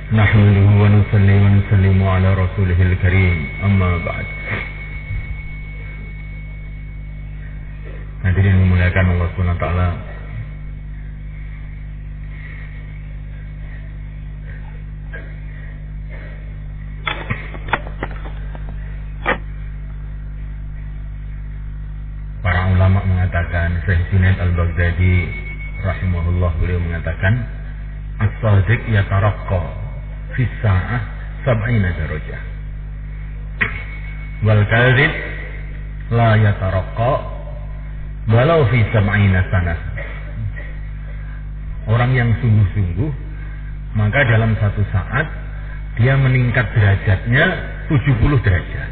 نحمده ونصلي ونسلم على رسوله الكريم أما بعد. Hadirin memuliakan Allah Subhanahu wa taala. Para ulama mengatakan, Syekh Junaid Al-Baghdadi rahimahullah, beliau mengatakan, as-sadiq yataraqqa fi sa'ah 70 darajah wal kadhib la yataraqqa walau fi 70 sanah. Orang yang sungguh-sungguh, maka dalam satu saat dia meningkat derajatnya 70 derajat.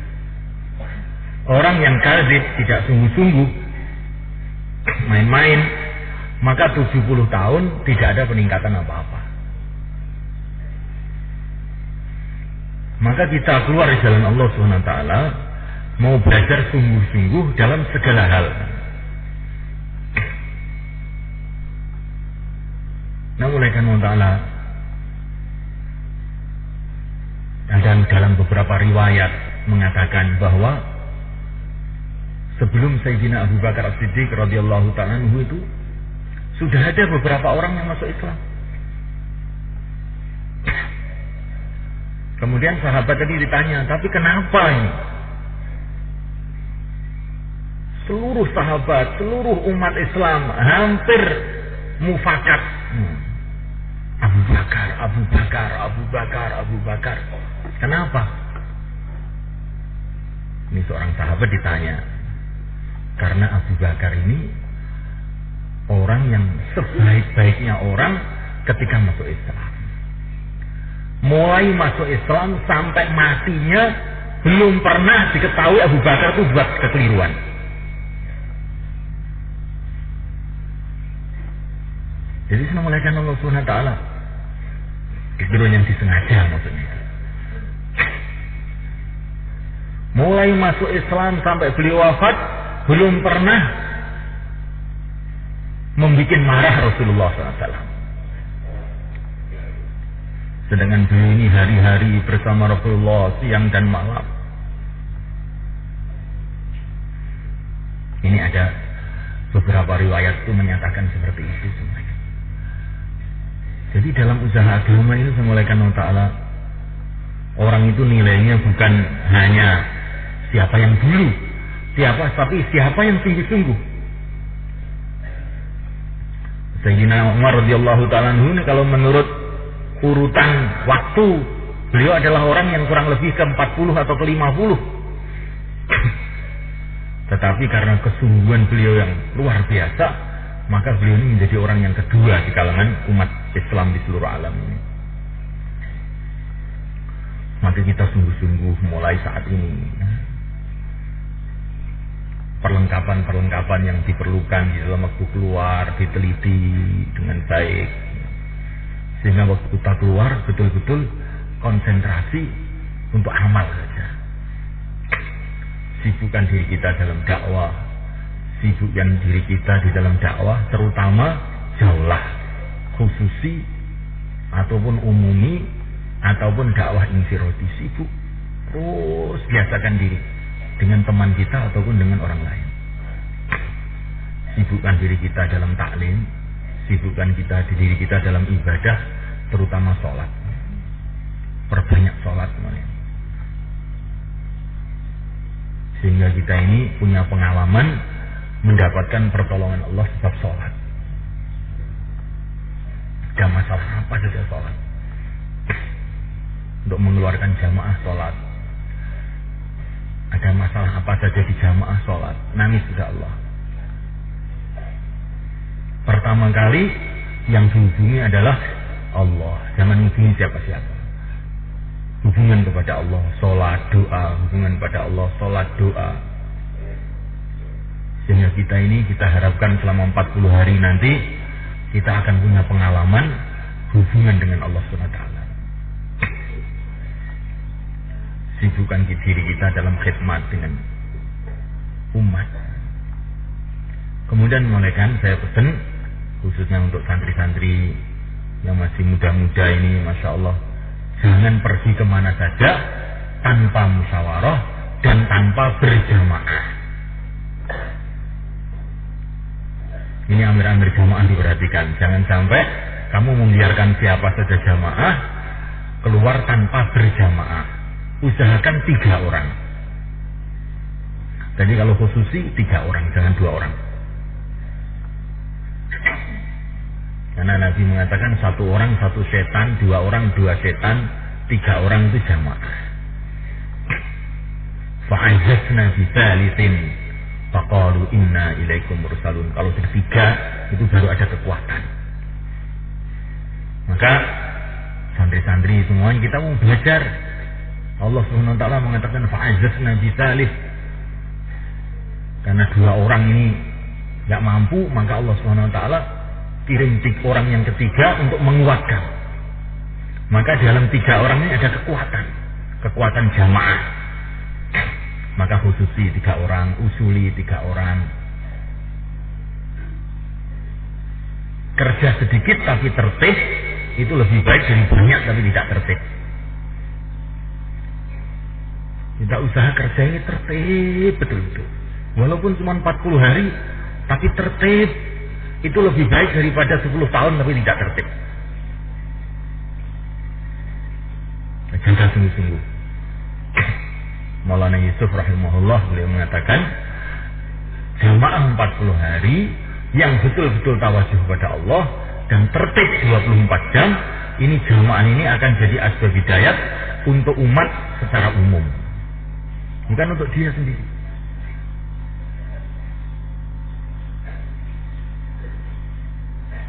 Orang yang kadzib, tidak sungguh-sungguh, main-main, maka 70 tahun tidak ada peningkatan apa-apa. Maka kita keluar dari jalan Allah SWT, mau belajar sungguh-sungguh dalam segala hal. Nah, oleh karena ta'ala, dan dalam beberapa riwayat mengatakan bahwa sebelum Sayyidina Abu Bakar As-Siddiq radhiyallahu ta'ala anhu itu sudah ada beberapa orang yang masuk Islam. Kemudian sahabat tadi ditanya, tapi kenapa ini? Seluruh sahabat, seluruh umat Islam hampir mufakat. Abu Bakar, Abu Bakar, Abu Bakar, Abu Bakar. Kenapa? Ini seorang sahabat ditanya. Karena Abu Bakar ini orang yang sebaik-baiknya orang ketika masuk Islam. Mulai masuk Islam sampai matinya belum pernah diketahui Abu Bakar itu buat kekeliruan. Jadi semulakan Allah Subhanahu wa taala. Kekeliruan yang disengaja maksudnya. Mulai masuk Islam sampai beliau wafat belum pernah membuat marah Rasulullah SAW. Sedangkan beliau ini hari-hari bersama Rasulullah siang dan malam. Ini ada beberapa riwayat itu menyatakan seperti itu semuanya. Jadi dalam usaha agama ini semulakan Allah Ta'ala, orang itu nilainya bukan hanya siapa yang dulu, tapi siapa yang sungguh-sungguh. Sayyidina Umar radhiyallahu ta'ala anhu ini kalau menurut urutan waktu, beliau adalah orang yang kurang lebih ke 40 atau ke 50. Tetapi karena kesungguhan beliau yang luar biasa, maka beliau ini menjadi orang yang kedua di kalangan umat Islam di seluruh alam ini. Maka kita sungguh-sungguh mulai saat ini. Perlengkapan-perlengkapan yang diperlukan di dalam waktu keluar diteliti dengan baik, sehingga waktu kita keluar betul-betul konsentrasi untuk amal saja. Sibukkan diri kita dalam dakwah, sibukkan diri kita di dalam dakwah, terutama jauhlah khususi ataupun umumi ataupun dakwah infirodi, sibuk terus biasakan diri dengan teman kita ataupun dengan orang lain. Sibukkan diri kita dalam taklim, sibukkan diri kita dalam ibadah, terutama sholat. Perbanyak sholat, sehingga kita ini punya pengalaman mendapatkan pertolongan Allah sebab sholat. Ada masalah apa saja sholat, untuk mengeluarkan jamaah sholat. Ada masalah apa saja di jamaah sholat, nangis kepada Allah. Pertama kali yang dihubungi adalah Allah, jangan hubungi siapa-siapa. Hubungan kepada Allah, sholat, doa, hubungan kepada Allah, sholat, doa. Sehingga kita ini, kita harapkan selama 40 hari nanti kita akan punya pengalaman hubungan dengan Allah SWT. Sibukkan diri kita dalam khidmat dengan umat. Kemudian mulaikan saya pesan khususnya untuk santri-santri yang masih muda-muda ini, Masya Allah, Jangan pergi kemana saja tanpa musyawarah dan tanpa berjamaah. Ini amir-amir jamaah diperhatikan. Jangan sampai kamu membiarkan siapa saja jamaah keluar tanpa berjamaah. Usahakan 3 orang. Jadi kalau khususi 3 orang, jangan 2 orang. Karena Nabi mengatakan 1 orang 1 setan, 2 orang 2 setan, 3 orang itu jamaah. Fa'azzazna bisalisin faqalu inna ilaikum mursalun. Kalau bertiga itu baru ada kekuatan. Maka santri-santri semuanya kita mau belajar. Allah Subhanahu wa taala mengatakan fa'azzazna bisalis. Karena 2 orang ini enggak mampu, maka Allah Subhanahu wa taala kirim orang yang ketiga untuk menguatkan. Maka dalam 3 orang ini ada kekuatan jamaah. Maka khususi 3 orang, usuli 3 orang. Kerja sedikit tapi tertib itu lebih baik dari banyak tapi tidak tertib. Kita usaha kerja ini tertib betul-betul. Walaupun cuma 40 hari tapi tertib, itu lebih baik daripada 10 tahun tapi tidak tertib. Jaga sungguh-sungguh. Maulana Yusuf rahimahullah beliau mengatakan jamaah 40 hari yang betul-betul tawajuh kepada Allah dan tertib 24 jam, ini jamaah ini akan jadi asbab hidayat untuk umat secara umum, bukan untuk dia sendiri.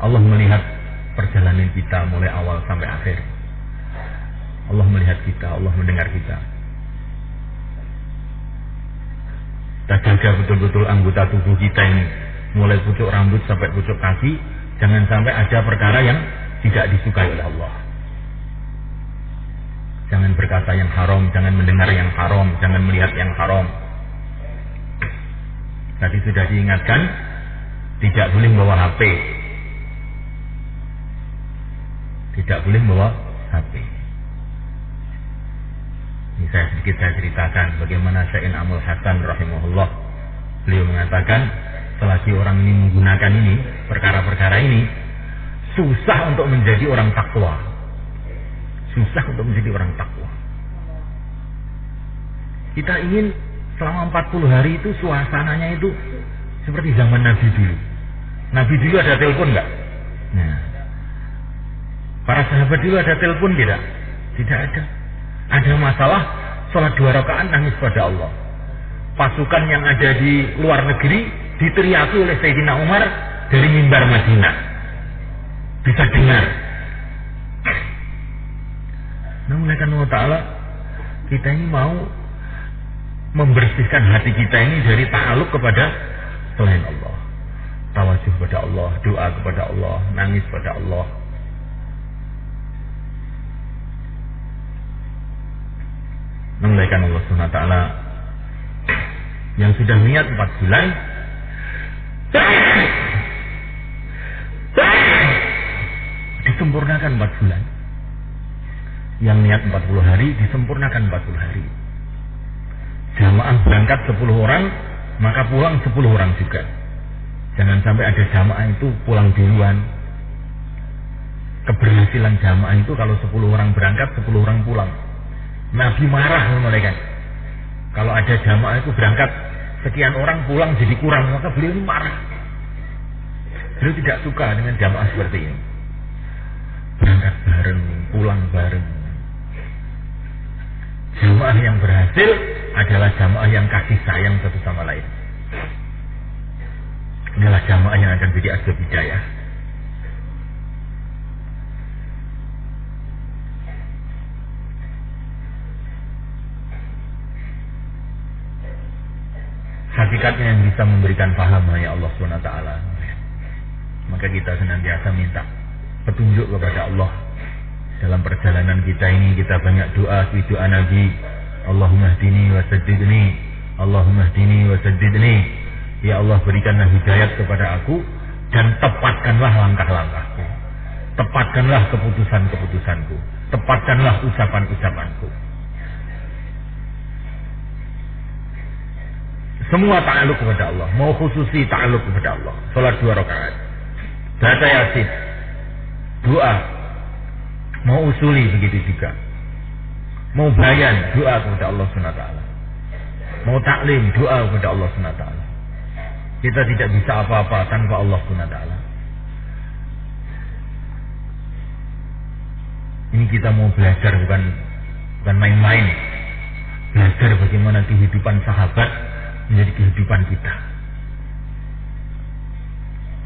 Allah melihat perjalanan kita mulai awal sampai akhir. Allah melihat kita, Allah mendengar kita. Kita jaga betul-betul anggota tubuh kita ini, mulai pucuk rambut sampai pucuk kaki. Jangan sampai ada perkara yang tidak disukai oleh Allah. Jangan berkata yang haram, jangan mendengar yang haram, jangan melihat yang haram. Tadi sudah diingatkan, tidak boleh bawa HP. Tidak boleh bawa HP. Ini saya ceritakan bagaimana Syekh Amul Hasan rahimahullah. Beliau mengatakan selagi orang ini menggunakan ini, perkara-perkara ini, susah untuk menjadi orang takwa. Susah untuk menjadi orang takwa. Kita ingin selama 40 hari itu suasananya itu seperti zaman Nabi dulu. Nabi dulu ada telepon enggak? Nah, para sahabat dulu ada telepon tidak? Tidak ada. Ada masalah, sholat 2 rakaat nangis pada Allah. Pasukan yang ada di luar negeri diteriaki oleh Sayyidina Umar dari mimbar Madinah. Bisa dengar. Namun Allah Ta'ala, kita ini mau membersihkan hati kita ini dari ta'aluk kepada selain Allah. Tawajuh kepada Allah, doa kepada Allah, nangis pada Allah. Memuliakan Allah Subhanahu wa taala yang sudah niat 4 bulan disempurnakan 4 bulan. Yang niat 40 hari disempurnakan 40 hari. Jamaah berangkat 10 orang, maka pulang 10 orang juga. Jangan sampai ada jamaah itu pulang duluan. Keberhasilan jamaah itu kalau 10 orang berangkat, 10 orang pulang. Nabi marah mereka. Kalau ada jamaah itu berangkat sekian orang pulang jadi kurang, maka beliau marah. Beliau tidak suka dengan jamaah seperti ini. Berangkat bareng, pulang bareng. Jamaah yang berhasil adalah jamaah yang kasih sayang satu sama lain. Inilah jamaah yang akan jadi asbab hidayah. Hakikatnya yang bisa memberikan paham hanya Allah SWT. Maka kita senantiasa minta petunjuk kepada Allah. Dalam perjalanan kita ini kita banyak doa, doa Nabi. Allahumma hdini wa saddidni, Allahumma hdini wa saddidni. Ya Allah, berikanlah hidayat kepada aku dan tepatkanlah langkah-langkahku. Tepatkanlah keputusan-keputusanku, tepatkanlah ucapan-ucapanku. Semua ta'aluk kepada Allah, mau khususi ta'aluk kepada Allah. Salat 2 rakaat, baca Yasin, doa. Mau usuli begitu juga. Mau bayan, doa kepada Allah SWT. Mau taklim, doa kepada Allah SWT. Kita tidak bisa apa-apa tanpa Allah SWT. Ini kita mau belajar, bukan main-main. Belajar bagaimana kehidupan sahabat menjadi kehidupan kita.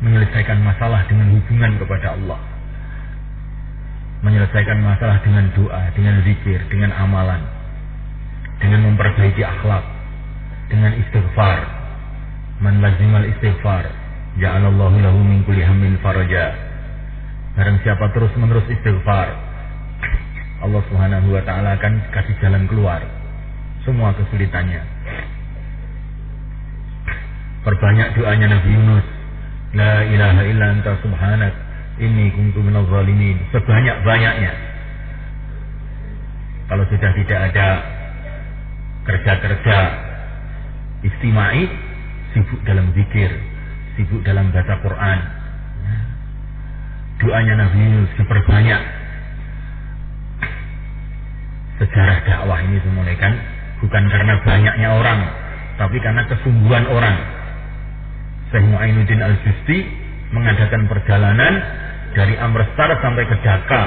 Menyelesaikan masalah dengan hubungan kepada Allah. Menyelesaikan masalah dengan doa, dengan zikir, dengan amalan, dengan memperbaiki akhlak, dengan istighfar. Man lazimal istighfar, ja'alallahu lahu min kulli hammin faraja. Barang siapa terus menerus istighfar, Allah Subhanahu wa ta'ala akan kasih jalan keluar semua kesulitannya. Perbanyak doanya Nabi Yunus, la ilaha illa anta subhanak inni kuntu minadh zalimin, sebanyak-banyaknya. Kalau sudah tidak ada kerja-kerja istimai, sibuk dalam zikir, sibuk dalam baca Quran. Doanya Nabi Yunus diperbanyak. Sejarah dakwah ini dimulai kan bukan karena banyaknya orang, tapi karena kesungguhan orang. Syekh Mu'ainuddin Al-Justi mengadakan perjalanan dari Amritsar sampai ke Dhaka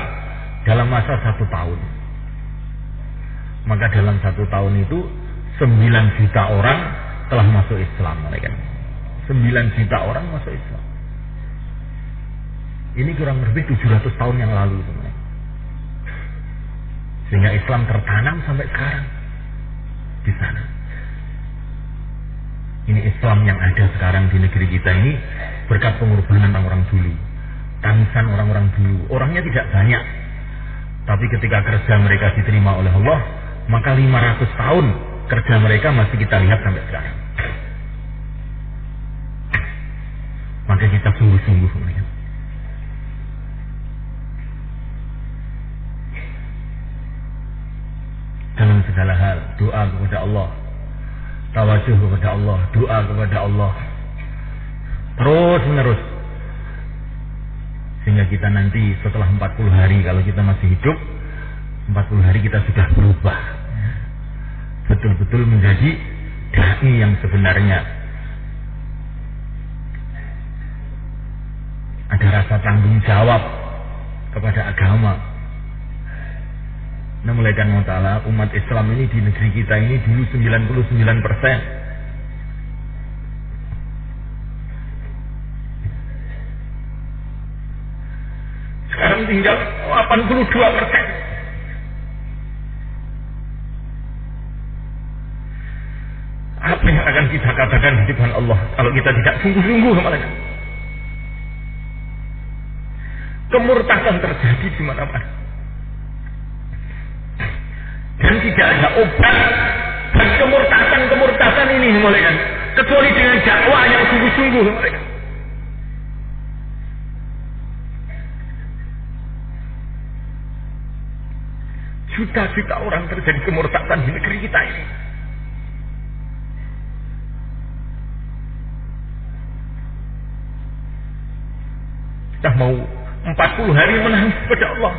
dalam masa 1 tahun. Maka dalam 1 tahun itu 9 juta orang telah masuk Islam. 9 juta orang masuk Islam. Ini kurang lebih 700 tahun yang lalu. Sehingga Islam tertanam sampai sekarang di sana. Ini Islam yang ada sekarang di negeri kita ini berkat pengorbanan orang-orang dulu, tangisan orang-orang dulu. Orangnya tidak banyak, tapi ketika kerja mereka diterima oleh Allah, maka 500 tahun kerja mereka masih kita lihat sampai sekarang. Maka kita sungguh-sungguh melihat. Dalam segala hal, doa kepada Allah, tawajuh kepada Allah, doa kepada Allah, terus menerus, sehingga kita nanti setelah 40 hari, kalau kita masih hidup 40 hari kita sudah berubah, betul-betul menjadi dai yang sebenarnya. Ada rasa tanggung jawab kepada agama. Nah, mulai kan Allah, umat Islam ini di negeri kita ini dulu 99%. Sekarang tinggal 82%. Apa yang akan kita katakan di depan Allah kalau kita tidak sungguh-sungguh mereka? Kemurtadan terjadi di mana-mana. Dan tidak ada obat dan kemurtadan ini mereka, kecuali dengan dakwah yang sungguh-sungguh mereka. Juta-juta orang terjadi kemurtadan di negeri kita ini. Kita mau 40 hari menangis kepada Allah.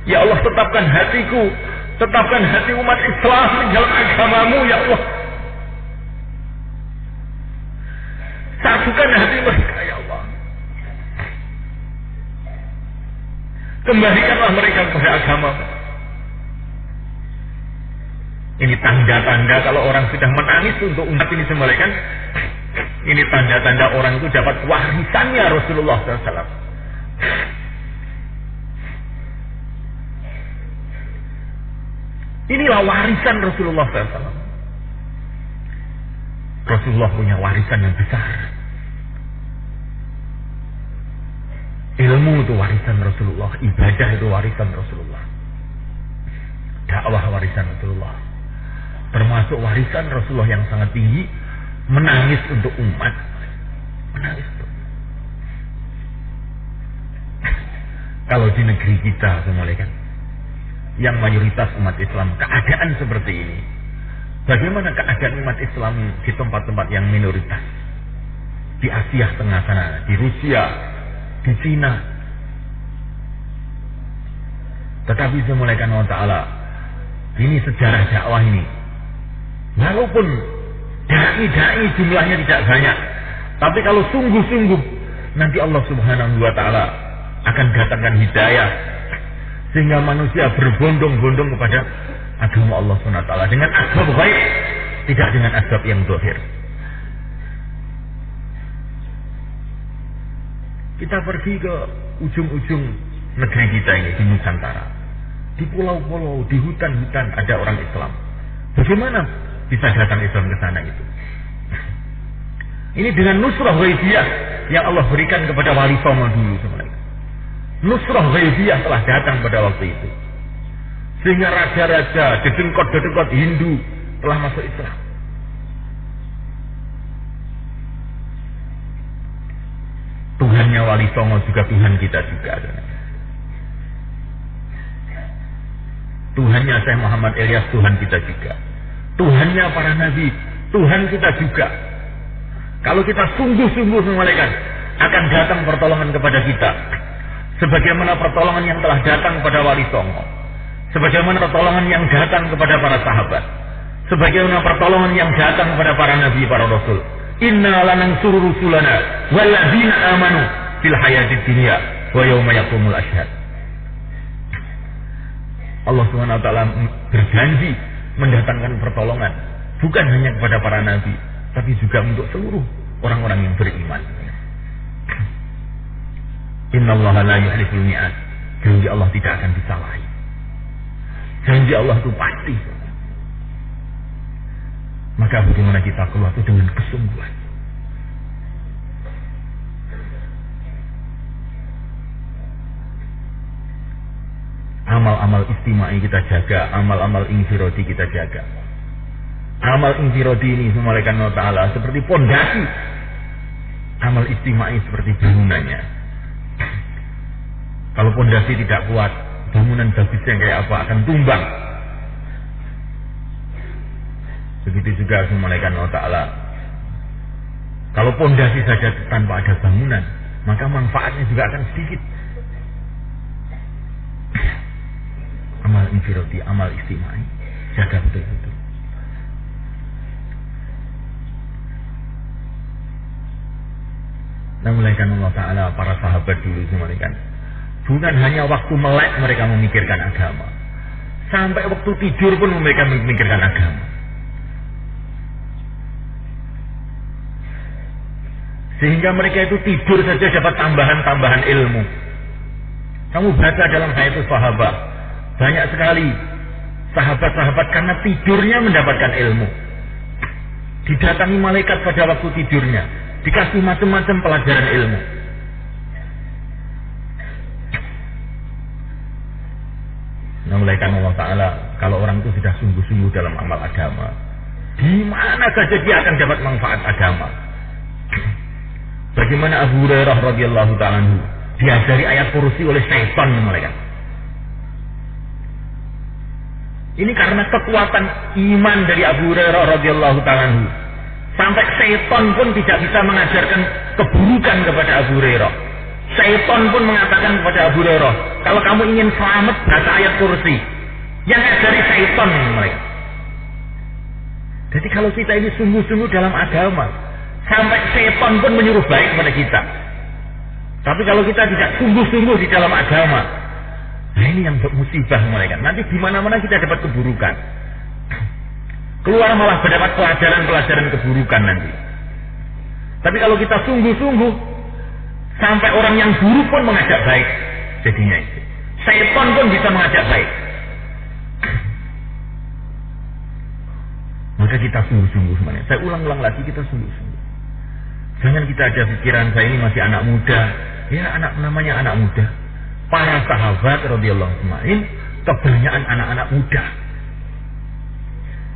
Ya Allah, tetapkan hatiku, tetapkan hati umat Islam di dalam agamamu, ya Allah. Satukan hati mereka, ya Allah. Kembalikanlah mereka kepada agamamu. Ini tanda-tanda kalau orang sudah menangis untuk umat ini semula kan. Ini tanda-tanda orang itu dapat warisannya Rasulullah SAW. Inilah warisan Rasulullah SAW. Rasulullah punya warisan yang besar. Ilmu itu warisan Rasulullah, ibadah itu warisan Rasulullah, dakwah warisan Rasulullah. Termasuk warisan Rasulullah yang sangat tinggi, menangis untuk umat. Menangis untuk. Kalau di negeri kita semuanya kan, yang mayoritas umat Islam keadaan seperti ini, bagaimana keadaan umat Islam di tempat-tempat yang minoritas? Di Asia Tengah sana, di Rusia, di Cina. Tetapi semulaikan Allah Ta'ala, ini sejarah dakwah ini. Walaupun dai-dai jumlahnya tidak banyak, tapi kalau sungguh-sungguh, nanti Allah Subhanahu wa Ta'ala akan datangkan hidayah, sehingga manusia berbondong-bondong kepada agama Allah Subhanahu wa Ta'ala dengan asbab baik, tidak dengan asbab yang zahir. Kita pergi ke ujung-ujung negeri kita ini, di Nusantara, di pulau-pulau, di hutan-hutan ada orang Islam. Bagaimana bisa datang Islam ke sana itu? Ini dengan nusrah ghaibiyah yang Allah berikan kepada Wali Songo dulu sebenarnya. Nusrah ghaibiyah telah datang pada waktu itu, sehingga raja-raja, dedengkot-dedengkot Hindu telah masuk Islam. Tuhannya Wali Songo juga Tuhan kita juga. Tuhannya Syekh Muhammad Ilyas Tuhan kita juga. Tuhannya para nabi Tuhan kita juga. Kalau kita sungguh-sungguh mengalihkan, akan datang pertolongan kepada kita, sebagaimana pertolongan yang telah datang kepada Wali Songo, sebagaimana pertolongan yang datang kepada para sahabat, sebagaimana pertolongan yang datang kepada para nabi, para rasul. Inna lanansuru rusulana walladzina amanu fil hayatid dunya wa yauma yaqumul ashhad. Allah Subhanahu wa taala berjanji mendatangkan pertolongan bukan hanya kepada para nabi, tapi juga untuk seluruh orang-orang yang beriman. Innallaha la yukhliful mi'ad. Janji Allah tidak akan disalahi. Janji Allah itu pasti. Maka bagaimana kita keluar itu dengan kesungguhan. Amal-amal istimai kita jaga, amal-amal infirodi kita jaga. Amal infirodi ini semalakan Allah Ta'ala seperti pondasi. Amal istimai seperti bangunannya. Kalau pondasi tidak kuat, bangunan bagusnya kayak apa akan tumbang. Begitu juga semalakan Allah Ta'ala. Kalau pondasi saja tanpa ada bangunan, maka manfaatnya juga akan sedikit. Amal infirodi, amal istimai, jaga betul-betul. Nah, mulaikan Allah Ta'ala para sahabat dulu semalakan, bukan hanya waktu melek mereka memikirkan agama, sampai waktu tidur pun mereka memikirkan agama. Sehingga mereka itu tidur saja dapat tambahan-tambahan ilmu. Kamu baca dalam Hayatus Sahabah, banyak sekali sahabat-sahabat karena tidurnya mendapatkan ilmu. Didatangi malaikat pada waktu tidurnya, dikasih macam-macam pelajaran ilmu. Nah, mulaikan Allah Ta'ala, kalau orang itu sudah sungguh-sungguh dalam amal agama, di mana saja dia akan dapat manfaat agama. Bagaimana Abu Hurairah radhiyallahu ta'ala anhu diajari ayat kursi oleh syaitan malaikat. Ini karena kekuatan iman dari Abu Hurairah radhiyallahu ta'ala anhu, sampai syaitan pun tidak bisa mengajarkan keburukan kepada Abu Hurairah. Syaitan pun mengatakan kepada Abu Hurairah, kalau kamu ingin selamat baca ayat kursi. Yang dari syaitan mereka. Jadi kalau kita ini sungguh-sungguh dalam agama, sampai syaitan pun menyuruh baik kepada kita. Tapi kalau kita tidak sungguh-sungguh di dalam agama, nah ini yang musibah mereka. Nanti di mana-mana kita dapat keburukan. Keluar malah mendapat pelajaran-pelajaran keburukan nanti. Tapi kalau kita sungguh-sungguh, sampai orang yang buruk pun mengajak baik. Jadinya itu. Syaitan pun bisa mengajak baik. Maka kita sungguh-sungguh semuanya. Saya ulang-ulang lagi, kita sungguh-sungguh. Jangan kita ada pikiran saya ini masih anak muda. Ya, namanya anak muda. Para sahabat radhiyallahu anhum kebanyakan anak-anak muda.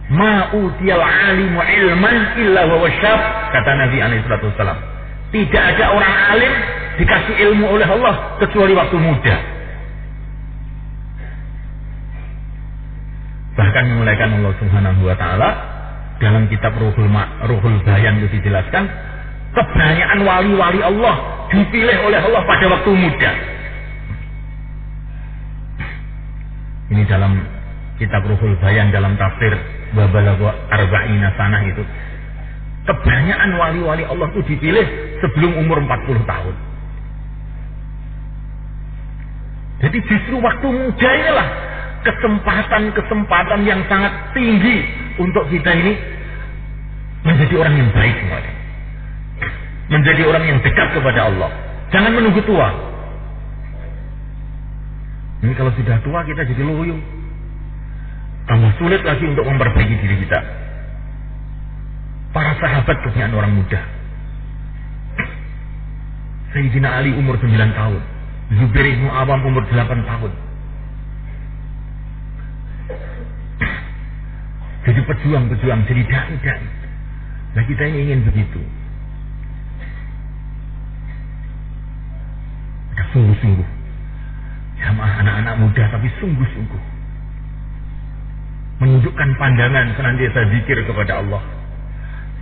Ma'utiyal alimu ilman illa huwa syab, kata Nabi alaihi salatu wasallam. Tidak ada orang alim dikasih ilmu oleh Allah kecuali waktu muda. Bahkan memulaikan Allah Subhanahu wa taala dalam kitab Ruhul Bayan itu dijelaskan, kebanyakan wali-wali Allah dipilih oleh Allah pada waktu muda. Ini dalam kitab Ruhul Bayan dalam tafsir Babalagha Arba'ina Sanah itu. Kebanyakan wali-wali Allah itu dipilih sebelum umur 40 tahun. Jadi justru waktu muda inilah kesempatan yang sangat tinggi untuk kita ini menjadi orang yang baik semuanya. Menjadi orang yang dekat kepada Allah. Jangan menunggu tua. Ini kalau sudah tua kita jadi loyo. Tambah sulit lagi untuk memperbaiki diri kita. Para sahabat kebanyakan orang muda. Sayyidina Ali umur 9 tahun. Zubair bin Awam umur 8 tahun. Jadi pejuang-pejuang, jadi dai-dai. Nah kita ini ingin begitu. Sungguh-sungguh. Jamaah anak-anak muda tapi sungguh-sungguh. Menunjukkan pandangan senantiasa zikir kepada Allah.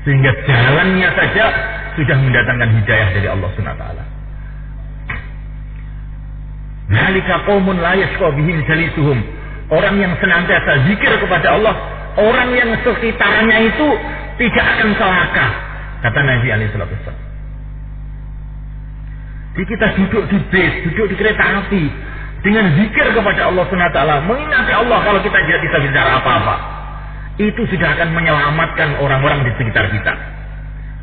Sehingga jalannya saja sudah mendatangkan hidayah dari Allah SWT. Dzalika qaumun la yashqa bihim jalisuhum. Orang yang senantiasa zikir kepada Allah, orang yang sekitarnya itu tidak akan celaka, kata Nabi alaihi wasallam. Jadi kita duduk di bis, duduk di kereta api dengan zikir kepada Allah SWT, mengingati Allah kalau kita tidak bisa bicara apa-apa, itu sudah akan menyelamatkan orang-orang di sekitar kita.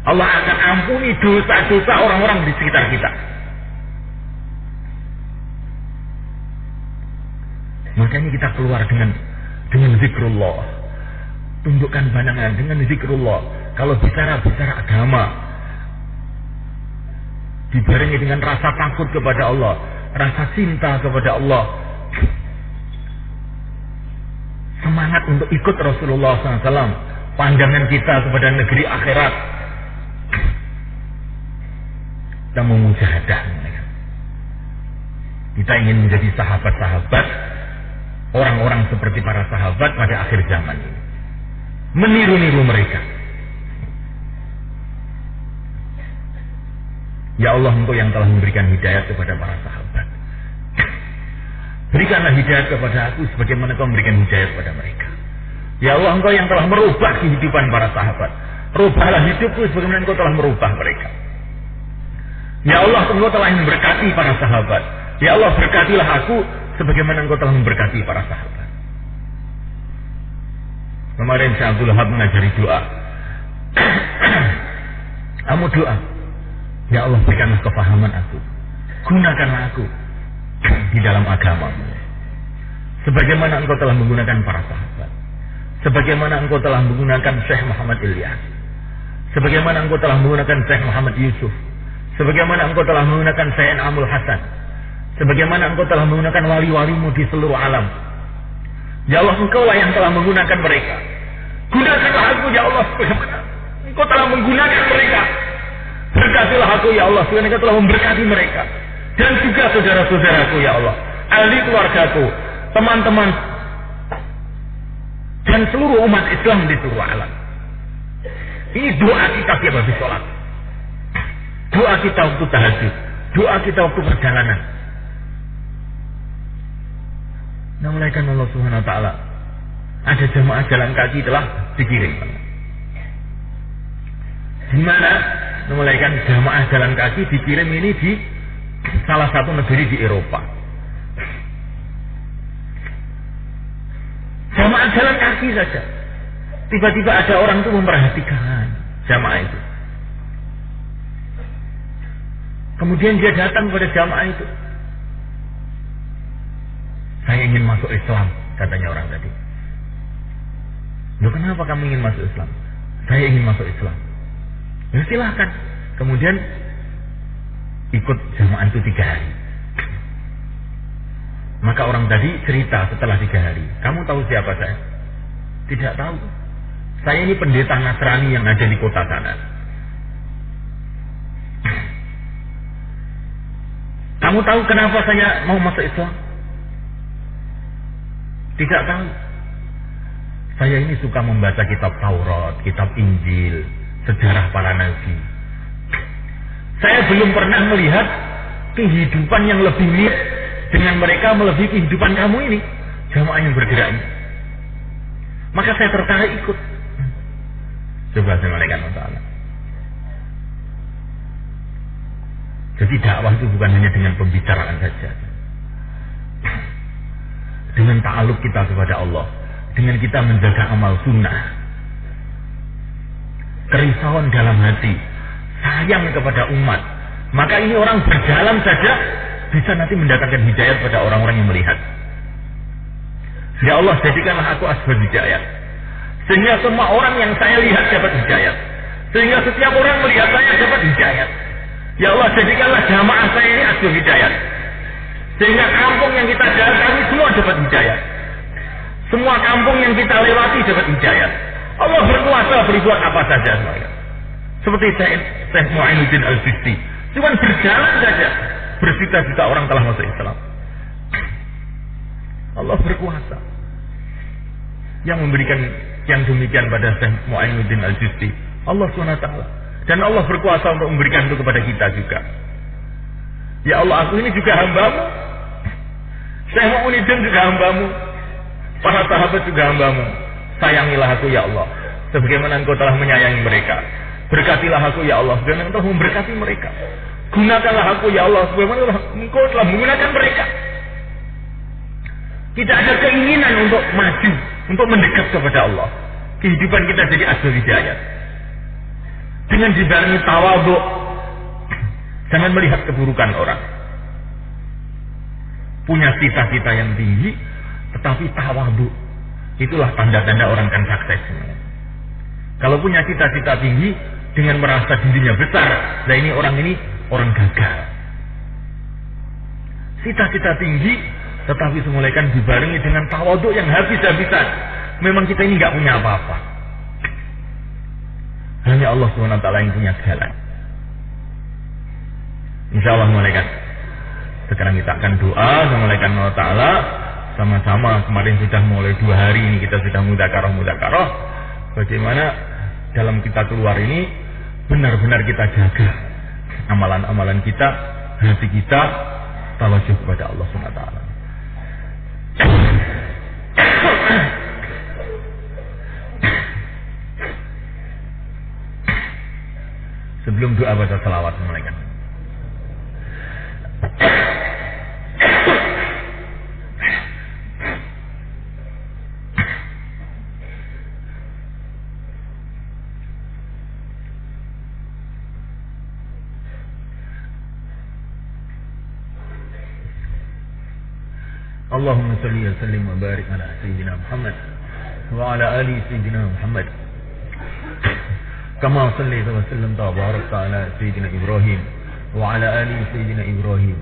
Allah akan ampuni dosa-dosa orang-orang di sekitar kita. Makanya kita keluar dengan zikrullah. Tundukkan pandangan dengan zikrullah. Kalau bicara agama, dibarengi dengan rasa takut kepada Allah, rasa cinta kepada Allah, semangat untuk ikut Rasulullah SAW, pandangan kita kepada negeri akhirat, kita memujahadah. Kita ingin menjadi sahabat-sahabat, orang-orang seperti para sahabat pada akhir zaman ini, meniru-niru mereka. Ya Allah, Engkau yang telah memberikan hidayah kepada para sahabat, berikanlah hidayah kepada aku sebagaimana Engkau memberikan hidayah kepada mereka. Ya Allah, Engkau yang telah merubah kehidupan para sahabat, rubahlah hidupku sebagaimana Engkau telah merubah mereka. Ya Allah, Engkau telah memberkati para sahabat. Ya Allah, berkatilah aku sebagaimana Engkau telah memberkati para sahabat. Kemarin Syekh Abdul Wahab mengajari doa. Kamu doa, ya Allah, berikanlah kefahaman aku, gunakanlah aku di dalam agama-Mu, sebagaimana Engkau telah menggunakan para sahabat, sebagaimana Engkau telah menggunakan Syekh Muhammad Ilyas, sebagaimana Engkau telah menggunakan Syekh Muhammad Yusuf, sebagaimana Engkau telah menggunakan Syekh Amul Hasan, sebagaimana Engkau telah menggunakan wali-walimu di seluruh alam. Ya Allah, Engkaulah yang telah menggunakan mereka. Gunakanlah aku, ya Allah, sebagaimana Engkau telah menggunakan mereka. Berkatilah aku, ya Allah, sebagaimana Engkau telah memberkati mereka. Dan juga saudara-saudaraku, ya Allah, ahli keluargaku, teman-teman, dan seluruh umat Islam di seluruh alam. Ini doa kita tiap habis sholat, doa kita waktu tahajud, doa kita waktu perjalanan. Namaikan Allah Subhanahu wa taala. Ada jamaah jalan kaki telah dikirim. Di mana namaikan jamaah jalan kaki dikirim ini di salah satu negeri di Eropa. Jamaah jalan kaki saja. Tiba-tiba ada orang itu memperhatikan jamaah itu. Kemudian dia datang kepada jamaah itu. Saya ingin masuk Islam, katanya orang tadi. Loh, kenapa kamu ingin masuk Islam? Saya ingin masuk Islam. Ya silahkan. Kemudian ikut jamaah itu 3 hari. Maka orang tadi cerita setelah 3 hari. Kamu tahu siapa saya? Tidak tahu. Saya ini pendeta Nasrani yang ada di kota sana. Kamu tahu kenapa saya mau masuk Islam? Tidak tahu. Saya ini suka membaca kitab Taurat, kitab Injil, sejarah para nabi. Saya belum pernah melihat kehidupan yang lebih mirip dengan mereka melebihi kehidupan kamu ini, jamaah yang bergerak ini. Maka saya tertarik ikut. Coba saya malaikat Allah. Jadi dakwah itu bukan hanya dengan pembicaraan saja, dengan ta'aluk kita kepada Allah, dengan kita menjaga amal sunnah, kerisauan dalam hati, sayang kepada umat. Maka ini orang berjalan saja bisa nanti mendatangkan hidayat pada orang-orang yang melihat. Ya Allah, jadikanlah aku asbab hidayat, sehingga semua orang yang saya lihat dapat hidayat, sehingga setiap orang melihat saya dapat hidayat. Ya Allah, jadikanlah jamaah saya ini asbab hidayat, sehingga kampung yang kita datangi semua dapat hidayat, semua kampung yang kita lewati dapat hidayat. Allah berkuasa berbuat apa saja. Seperti Syekh Mu'ainuddin Al-Sisti, cuma berjalan saja, bersita-sita orang telah masuk Islam. Allah berkuasa yang memberikan yang demikian pada Syekh Mu'ainuddin Al-Sisti, Allah SWT. Dan Allah berkuasa untuk memberikan itu kepada kita juga. Ya Allah, aku ini juga hambamu, Syekh Mu'ainuddin juga hambamu, para sahabat juga hambamu. Sayangilah aku ya Allah, sebagaimana Engkau telah menyayangi mereka. Berkatilah aku ya Allah, sebagaimana Engkau memberkati mereka. Gunakanlah aku ya Allah, sebagaimana Engkau telah menggunakan mereka. Tidak ada keinginan untuk maju, untuk mendekat kepada Allah. Kehidupan kita jadi asbab hidayat, dengan dibarengi tawadhu. Jangan melihat keburukan orang. Punya cita-cita yang tinggi, tetapi tawadhu. Itulah tanda-tanda orang kan sukses. Kalau punya cita-cita tinggi dengan merasa dirinya besar, nah ini orang gagal. Cita-cita tinggi tetapi semulaikan dibarengi dengan tawadhu yang habis-habisan. Memang kita ini nggak punya apa-apa. Hanya Allah SWT yang punya jalan. Insya Allah malaikat. Sekarang kita akan doa sama malaikat Allah Ta'ala. Sama-sama kemarin sudah mulai 2 hari ini kita sudah mudzakarah. Bagaimana dalam kita keluar ini benar-benar kita jaga amalan-amalan kita, hati kita tawajuh kepada Allah SWT. Sebelum doa baca salawat malaikat. Allahumma salli wa sallim wa barik ala Sayyidina Muhammad wa ala ali Sayyidina Muhammad kama sallaita wa sallamta wa barakta ala Sayyidina Ibrahim wa ala ali Sayyidina Ibrahim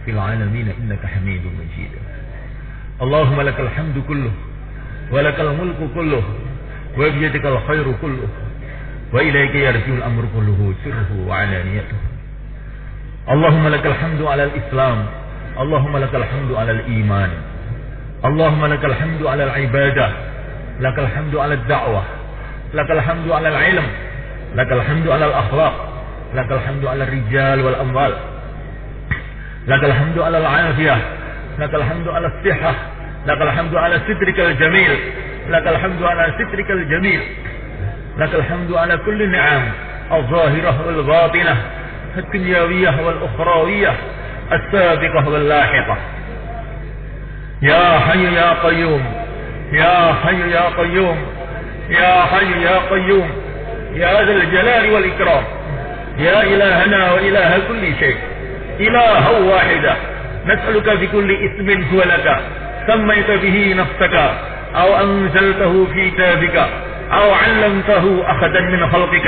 fil alamin innaka Hamidum Majid. Allahumma lakal hamdu kulluh wa lakal mulku kulluh wa biyadikal khairu kulluh wa ilayka yarji'ul amru kulluhu sirruhu wa alaniyatuhu. Allahumma lakal hamdu ala al-Islam, Allahumma lakal hamdu ala al-iman, Allahumma lakal hamdu ala al-ibadah, lakal hamdu ala al-da'wah, lakal hamdu ala al-ilm, lakal hamdu ala al-akhlaq, lakal hamdu ala al-rijal wal-amwal, lakal hamdu ala al-afiyah, lakal hamdu ala al-sihah, lakal hamdu ala sitrikal jamil, lakal hamdu ala sitrikal jamil, lakal hamdu ala kulli ni'am al-zahirah wal-batinah, al-dunyawiyah wal-ukhrawiyah, السابقة واللاحقة. يا حي يا قيوم، يا حي يا قيوم، يا حي يا قيوم، يا ذا الجلال والإكرام، يا إلهنا وإله كل شيء، إله واحدة نسألك بكل اسم هو لك سميت به نفسك أو أنزلته في كتابك أو علمته أحدا من خلقك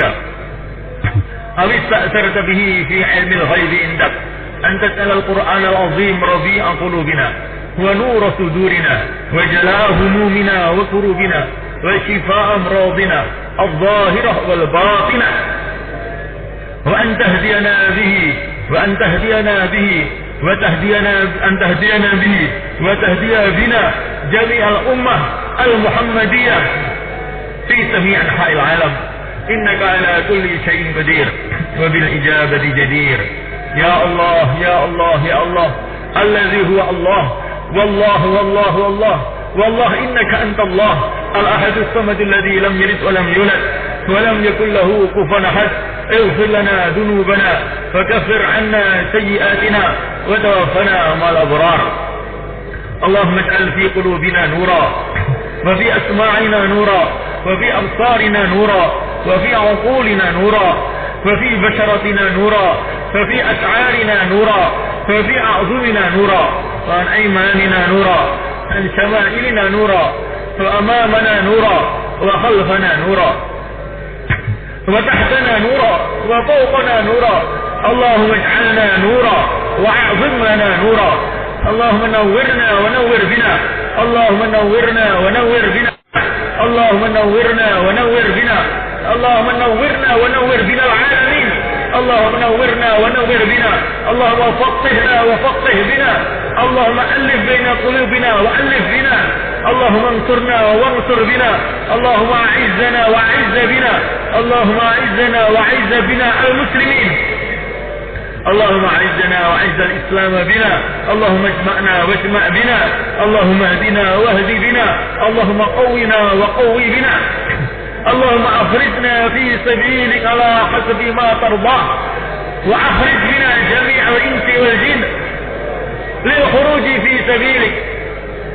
أو استأثرت به في علم الغيب عندك أن تسأل القرآن العظيم ربيع قلوبنا ونور صدورنا وجلاء همومنا وكروبنا وشفاء أمراضنا الظاهرة والباطنة، وأن تهدينا به وأن تهدينا به أن تهدينا به وتهدي بنا جميع الأمة المحمدية في جميع أنحاء العالم إنك على كل شيء قدير وبالإجابة جدير. يا الله يا الله يا الله الذي هو الله والله والله والله والله إنك أنت الله الأحد الصمد الذي لم يلد ولم يولد ولم يكن له كفوا أحد. اغفر لنا ذنوبنا وكفر عنا سيئاتنا وتوفنا مع الأبرار. اللهم اجعل في قلوبنا نورا وفي أسماعنا نورا وفي أبصارنا نورا وفي عقولنا نورا وفي بشرتنا نورا وفي أشعارنا نورا وفي أعظمنا نورا وعن أيماننا نورا عن شمائلنا نورا وأمامنا نورا وخلفنا نورا وتحتنا نورا وفوقنا نورا. اللهم اجعلنا نورا وأعظم لنا نورا. اللهم نورنا ونور بنا. اللهم نورنا ونور بنا. اللهم نورنا ونور بنا. اللهم نورنا ونور بنا العالمين. اللهم نورنا ونور بنا. اللهم فقهنا وفقه بنا. اللهم ألف بين قلوبنا وألف بنا. اللهم انصرنا وانصر بنا. اللهم أعزنا وأعز بنا. اللهم أعزنا وأعز بنا المسلمين. اللهم أعزنا وأعز الإسلام بنا. اللهم اجمعنا واجمع بنا. اللهم اهدنا واهد بنا. اللهم قونا وقوي بنا. اللهم أخرجنا في سبيلك على حسب ما ترضاه وأخرج بنا جميع الإنس والجن للخروج في سبيلك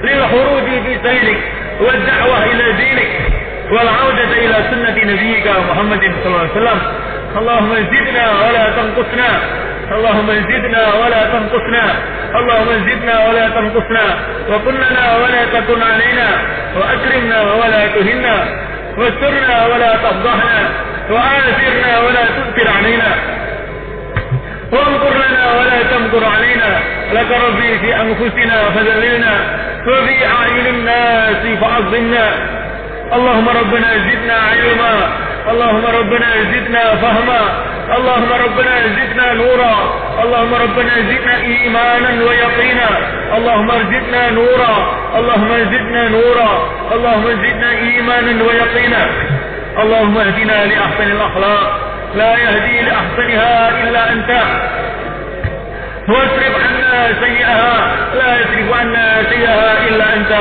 للخروج في سبيلك والدعوة إلى دينك والعودة إلى سنة نبيك محمد صلى الله عليه وسلم. اللهم زدنا ولا تنقصنا. اللهم زدنا ولا تنقصنا. اللهم زدنا ولا تنقصنا وكن لنا ولا تكن علينا وأكرمنا ولا تهنا واسترنا ولا تفضحنا وآثرنا ولا تؤثر علينا وامكر لنا ولا تمكر علينا. لك ربي في أنفسنا فذللنا وفي أعين الناس فعظمنا. اللهم ربنا زدنا علما. اللهم ربنا زدنا فهما. اللهم ربنا زدنا نورا. اللهم ربنا زدنا إيمانا ويقينا. اللهم زدنا نورا. اللهم زدنا نورا. اللهم زدنا إيمانا ويقينا. اللهم اهدنا لأحسن الأخلاق لا يهدي لأحسنها إلا أنت واصرف عنا سيئها لا يصرف عنا سيئها إلا أنت.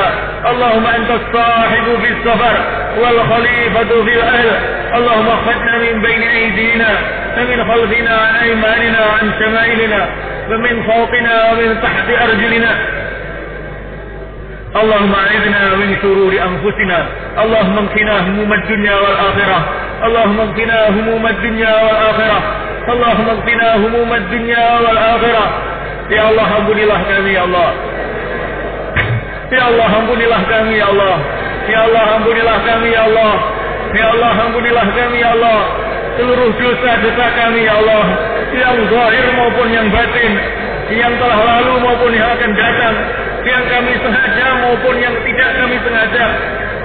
اللهم أنت الصاحب في السفر والخليفة في الأهل. اللهم اخفضنا من بين أيدينا ومن خلفنا عن أيماننا عن شمائلنا ومن فوقنا ومن تحت أرجلنا. اللهم أعذنا من شرور أنفسنا. اللهم انقنا هموم الدنيا والآخرة. اللهم انقنا هموم الدنيا والآخرة. اللهم انقنا هموم الدنيا والآخرة. Ya Allah, ampunilah kami ya Allah. Ya Allah, ampunilah kami ya Allah. Ya Allah, ampunilah kami ya Allah. Ya Allah, ampunilah kami ya Allah. Seluruh dosa-dosa kami ya Allah, yang zahir maupun yang batin, yang telah lalu maupun yang akan datang, yang kami sengaja maupun yang tidak kami sengaja,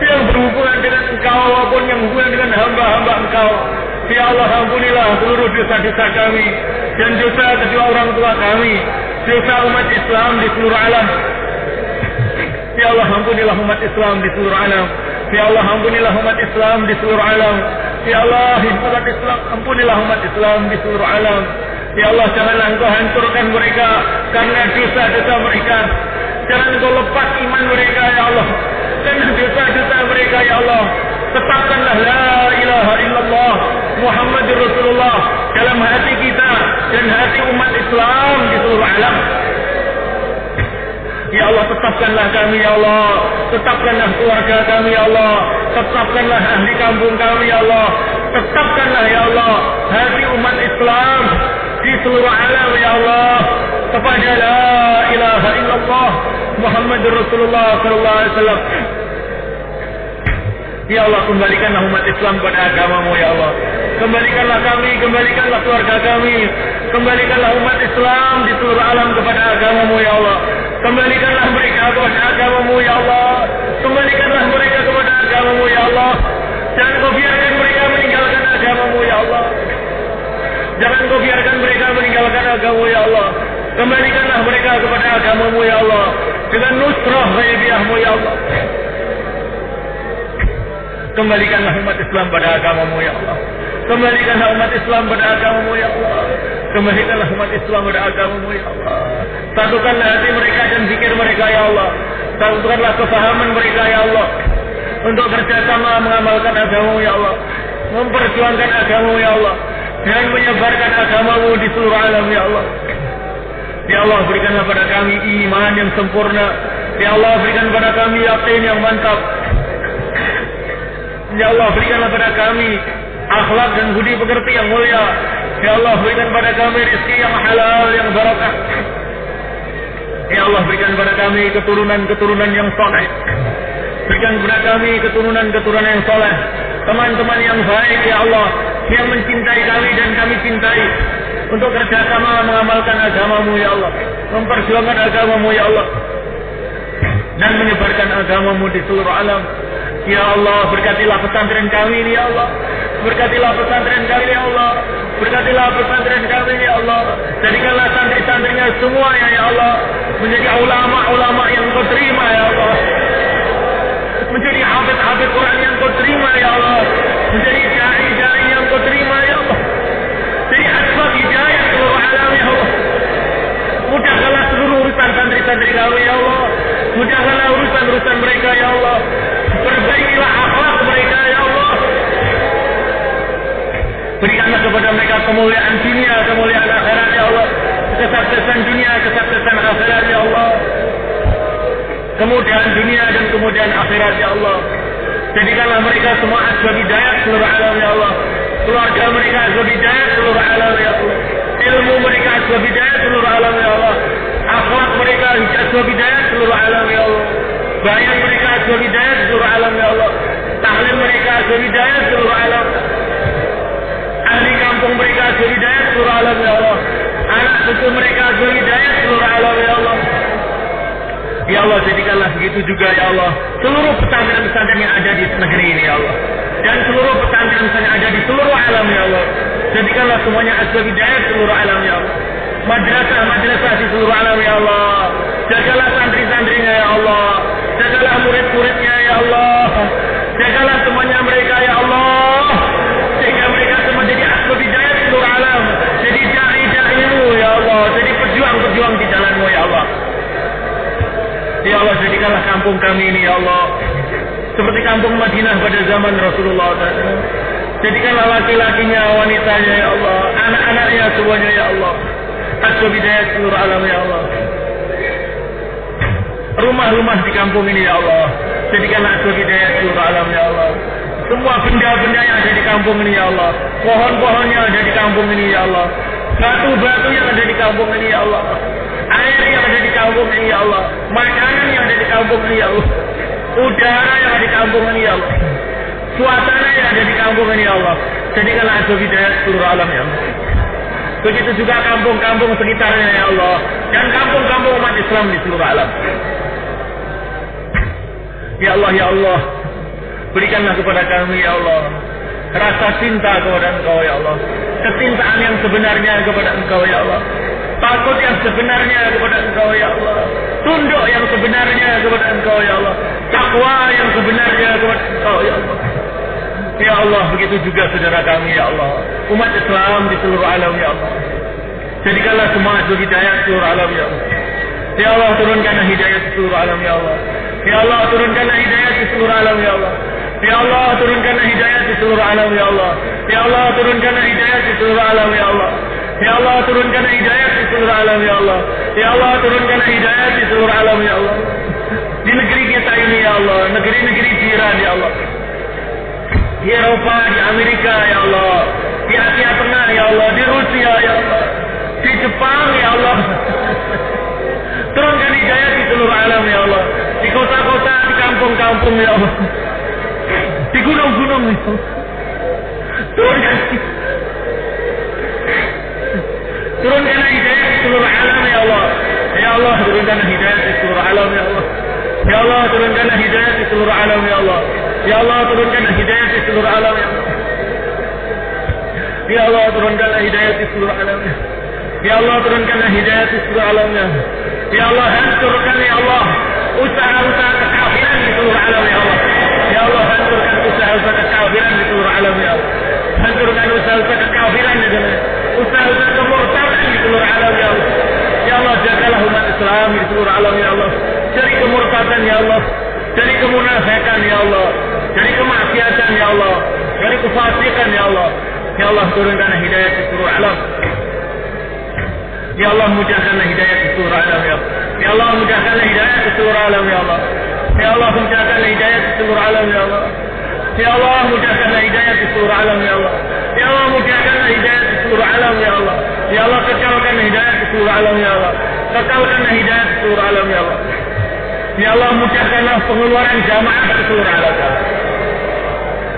yang berhubungan dengan Engkau maupun yang berhubungan dengan hamba-hamba Engkau. Ya Allah, ampunilah seluruh dosa-dosa kami dan dosa kedua orang tua kami, dosa umat Islam di seluruh alam. Ya Allah, ampunilah umat Islam di seluruh alam. Ya Allah, ampunilah umat Islam di seluruh alam. Ya Allah, umat Islam, ampunilah umat Islam di seluruh alam. Ya Allah, janganlah Engkau hancurkan mereka karena dosa-dosa mereka. Jangan Engkau lepas iman mereka ya Allah karena dosa-dosa mereka ya Allah. Tetapkanlah la ilaha illallah Muhammadur Rasulullah dalam hati kita dan hati umat Islam di seluruh alam. Ya Allah, tetapkanlah kami ya Allah. Tetapkanlah keluarga kami ya Allah. Tetapkanlah ahli kampung kami ya Allah. Tetapkanlah ya Allah hati umat Islam di seluruh alam ya Allah kepada la ilaha illallah Muhammadur Rasulullah sallallahu alaihi wasallam. Ya Allah, kembalikanlah umat Islam pada agamamu ya Allah. Kembalikanlah kami, kembalikanlah keluarga kami, kembalikanlah umat Islam di seluruh alam kepada agamamu ya Allah. Kembalikanlah mereka kepada agamamu ya Allah. Kembalikanlah mereka kepada agamamu ya Allah. Jangan kau biarkan mereka meninggalkan agamamu ya Allah. Jangan kau biarkan mereka meninggalkan agamamu ya Allah. Kembalikanlah mereka kepada agamamu ya Allah dengan nusrah ghaibiyahmu ya Allah. Kembalikanlah umat Islam pada agamamu ya Allah. Kembalikanlah umat Islam pada agamamu ya Allah. Kembalikanlah umat Islam pada agamamu ya Allah. Satukanlah hati mereka dan zikir mereka ya Allah. Satukanlah kefahaman mereka ya Allah. Untuk bersama mengamalkan agamamu ya Allah. Memperjuangkan agamamu ya Allah. Dan menyebarkan agamamu di seluruh alam ya Allah. Ya Allah, berikanlah pada kami iman yang sempurna. Ya Allah, berikan pada kami yakin yang mantap. Ya Allah, berikanlah pada kami akhlak dan budi pekerti yang mulia. Ya Allah, berikan pada kami rezeki yang halal, yang barakah. Ya Allah, berikan pada kami keturunan-keturunan yang saleh. Berikan kepada kami keturunan-keturunan yang saleh, teman-teman yang baik ya Allah, yang mencintai kami dan kami cintai, untuk kerjasama mengamalkan agamamu ya Allah, memperjuangkan agamamu ya Allah, dan menyebarkan agamamu di seluruh alam. Ya Allah, berkatilah pesantren kami ini ya Allah. Berkatilah pesantren kami ya Allah. Berkatilah pesantren kami ya Allah. Jadikanlah santri-santrinya semuanya ya Allah menjadi ulama-ulama yang kau terima ya Allah. Menjadi hafid-hafid Quran yang kau terima ya Allah. Menjadi dai-dai yang kau terima ya Allah. Jadi asbab hidayah seluruh alam ya Allah. Mudahkanlah seluruh urusan santri-santri kami ya Allah. Mudahkanlah urusan-urusan mereka ya Allah. Perbaikilah akhlak mereka ya Allah. Berikanlah kepada mereka kemuliaan dunia, kemuliaan akhirat ya Allah. Kesuksesan dunia, kesuksesan akhirat ya Allah. Kemudahan dunia dan kemudahan akhirat ya Allah. Jadikanlah mereka semua asbab hidayah seluruh alam ya Allah. Keluarga mereka asbab hidayah seluruh alam ya Allah. Ilmu mereka asbab hidayah seluruh alam ya Allah. Akhlak mereka asbab hidayah seluruh alam ya Allah. Bayan mereka asbab hidayah seluruh alam ya Allah. Tahlim mereka asbab hidayah seluruh alam. Ahli kampung mereka asbab hidayah seluruh alam ya Allah. Anak cucu mereka asbab hidayah seluruh alam ya Allah. Ya Allah, jadikanlah begitu juga ya Allah seluruh pesantren-pesantren yang ada di negeri ini ya Allah, dan seluruh pesantren yang ada di seluruh alam ya Allah. Jadikanlah semuanya asbab hidayah seluruh alam ya Allah. Madrasah-madrasah di seluruh alam ya Allah. Jagalah santri-santrinya ya Allah. Jagalah murid-muridnya ya Allah. Jagalah semuanya mereka ya Allah, sehingga mereka semua jadi asbab hidayah seluruh alam. Jadi dai-dai-Mu ya Allah. Jadi pejuang-pejuang di jalan-Mu ya Allah. Ya Allah, jadikanlah kampung kami ini ya Allah seperti kampung Madinah pada zaman Rasulullah SAW. Jadikanlah laki-lakinya, wanitanya ya Allah, anak-anaknya semuanya ya Allah asbab hidayah seluruh alam ya Allah. Rumah-rumah di kampung ini ya Allah, jadikanlah asbab hidayah seluruh alam ya Allah. Semua benda-benda yang ada di kampung ini ya Allah, pohon-pohon yang ada di kampung ini ya Allah, batu-batu yang ada di kampung ini ya Allah, air yang ada di kampung ini ya Allah, makanan yang ada di kampung ini ya Allah, udara yang ada di kampung ini ya Allah, suasana yang ada di kampung ini ya Allah. Jadikanlah asbab hidayah seluruh alam ya Allah. Begitu juga kampung-kampung sekitarnya ya Allah, dan kampung-kampung umat Islam di seluruh alam. Ya Allah, ya Allah, berikanlah kepada kami ya Allah rasa cinta kepada Engkau ya Allah, kecintaan yang sebenarnya kepada Engkau ya Allah, takut yang sebenarnya kepada Engkau ya Allah, tunduk yang sebenarnya kepada Engkau ya Allah, takwa yang sebenarnya kepada Engkau ya Allah. Ya Allah, begitu juga saudara kami ya Allah, umat Islam di seluruh alam ya Allah. Jadikanlah semua asbab hidayah seluruh alam ya Allah. Ya Allah, turunkanlah hidayah di seluruh alam ya Allah. Ya Allah, turunkanlah hidayah di seluruh alam ya Allah. Ya Allah, turunkanlah hidayah di seluruh alam ya Allah. Ya Allah, turunkanlah hidayah di seluruh alam ya Allah. Ya Allah, turunkanlah hidayah di seluruh alam ya Allah. Ya Allah, turunkanlah hidayah di seluruh alam ya Allah. Di negeri kita ini ya Allah, negeri-negeri jiran ya Allah, di Eropa, di Amerika ya Allah, di Asia Tengah ya Allah, di Rusia ya Allah, di Jepang ya Allah. Turunkan hidayah di seluruh alam ya Allah, di kota-kota, di kampung-kampung ya Allah, di gunung-gunung ya Allah. Turunkanlah hidayah di seluruh alam ya Allah. Ya Allah, turunkanlah hidayah di seluruh alam ya Allah. Ya Allah, turunkanlah hidayah di seluruh alam ya Allah. Ya Allah, turunkanlah hidayah di seluruh alam ya Allah. Ya Allah, turunkanlah hidayah di seluruh alam ya. Ya Allah, turunkanlah hidayah di seluruh alam ya. Ya Allah, hancurkan ya Allah usaha-usaha kekafiran di seluruh alam ya Allah. Ya Allah, hancurkan usaha-usaha seluruh alam ya Allah, dari kemurtadan ya Allah, dari kemunafikan ya Allah, dari kemaksiatan ya Allah, dari kefasikan ya Allah. Ya Allah, turunkan hidayah di seluruh alam. Ya Allah, mudahkanlah hidayah di seluruh alam ya Allah. Ya Allah, mudahkanlah hidayah di seluruh alam ya Allah. Ya Allah, mudahkanlah hidayah di seluruh alam ya Allah. Ya Allah, mudahkanlah hidayah di seluruh alam ya Allah. Ya Allah, mudahkanlah hidayah di seluruh alam ya Allah. Ya Allah, kekalkan hidayah di seluruh alam ya Allah. Kekalkan hidayah di seluruh alam ya Allah. Ya Allah, mudahkanlah pengeluaran jamaah ke seluruh alam ya Allah.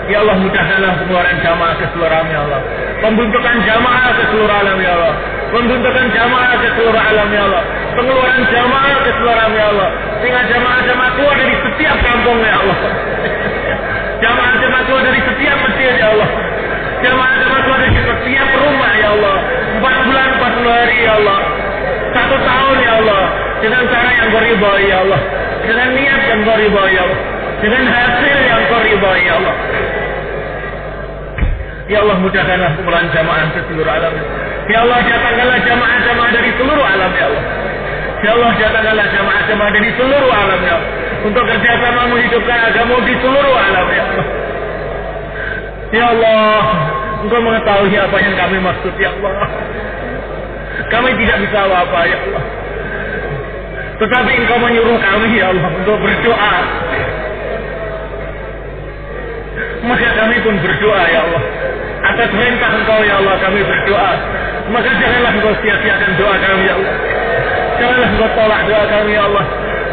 Ya Allah, mudahkanlah pengeluaran jamaah ke seluruh alam ya Allah. Pembentukan jamaah ke seluruh alam ya Allah. Pembentukan jamaah ke seluruh alam ya Allah. Pengeluaran jamaah ke seluruh alam ya Allah. Sehingga jamaah-jamaah keluar dari setiap kampung ya Allah. Jamaah-jamaah keluar dari setiap masjid ya Allah. Jamaah-jamaah keluar dari setiap rumah ya Allah. 4 bulan 40 hari ya Allah. 1 tahun ya Allah. Dengan cara yang Kau ridhai ya Allah. Dengan niat yang Kau ridhai ya Allah. Dengan hasil yang Kau ridhai ya Allah. Ya Allah, mudahkanlah kumpulan jamaah ke seluruh alam. Ya Allah, datangkanlah jamaah-jamaah dari seluruh alam ya Allah. Ya Allah, datangkanlah jamaah-jamaah dari seluruh alam ya Allah. Untuk kerjasama menghidupkan agama di seluruh alam ya Allah. Ya Allah, Engkau mengetahui apa yang kami maksud ya Allah. Kami tidak bisa apa ya Allah. Tetapi Engkau menyuruh kami ya Allah untuk berdoa. Maka kami pun berdoa ya Allah. Atas perintah Engkau ya Allah kami berdoa. Maka janganlah Engkau sia-siakan doa kami ya Allah. Janganlah Engkau tolak doa kami ya Allah.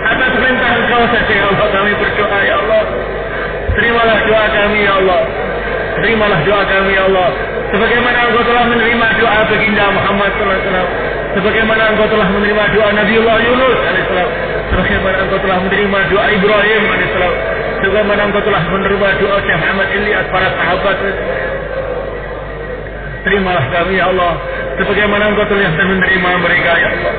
Atas perintah Engkau saja ya Allah kami berdoa ya Allah. Terimalah doa kami ya Allah. Terimalah doa kami ya Allah. Sebagaimana Engkau telah menerima doa baginda Muhammad sallallahu alaihi wasallam. Sebagaimana Engkau telah menerima doa Nabiullah Yunus alaihissalam. Sebagaimana Engkau telah menerima doa Ibrahim alaihissalam. Sebagaimana Engkau telah menerima doa Syekh Muhammad Ilyas para sahabat. Terimalah kami ya Allah. Sebagaimana Engkau telah menerima mereka ya Allah.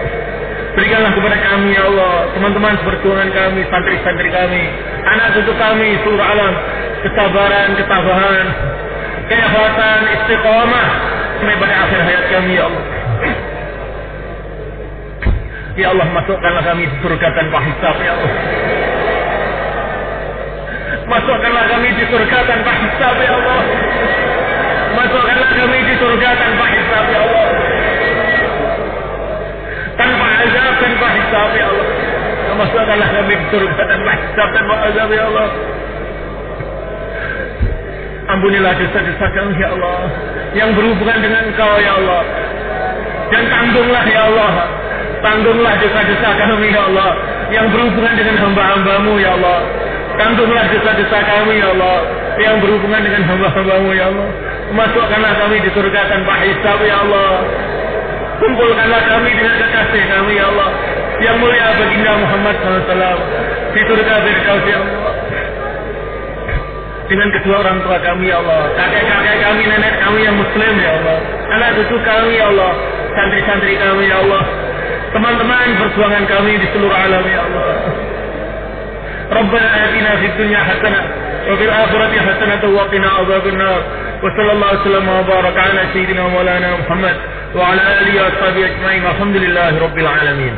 Berikanlah kepada kami ya Allah, teman-teman seperjuangan kami, santri-santri kami, anak cucu kami, seluruh alam, kesabaran, ketabahan, kehebatan, istiqamah sampai pada akhir hayat kami ya Allah. Ya Allah, masukkanlah kami di surga tanpa hisab ya Allah. Masukkanlah kami di surga tanpa hisab ya Allah. Masukkanlah kami di surga tanpa hisab ya Allah. Tanpa azab, tanpa hisab ya Allah. Masukkanlah kami di surga tanpa hisab, tanpa azab ya Allah. Ampunilah dosa-dosa kami ya Allah yang berhubungan dengan Engkau ya Allah. Dan tanggunglah ya Allah, tanggunglah dosa-dosa kami ya Allah yang berhubungan dengan hamba-Hamba-Mu ya Allah. Tanggunglah dosa-dosa kami ya Allah yang berhubungan dengan hamba-Hamba-Mu ya Allah. Masukkanlah kami di surga tanpa hisab ya Allah. Kumpulkanlah kami dengan kekasih kami ya Allah yang mulia baginda Muhammad SAW di surga Firdaus ya Allah. Dengan kedua orang tua kami ya Allah, kakek-kakek kami, nenek kami yang muslim ya Allah, anak cucu kami ya Allah, santri-santri kami ya Allah, teman-teman perjuangan kami di seluruh alam ya Allah. Rabbana atina fid dunya hasanah wa fil akhirati hasanah wa qina adzaban nar. Wa sallallahu alaihi wasallam wa baraka ala sayyidina Maulana Muhammad wa ala alihi wa sahbihi ajma'in. Alhamdulillahirabbil alamin.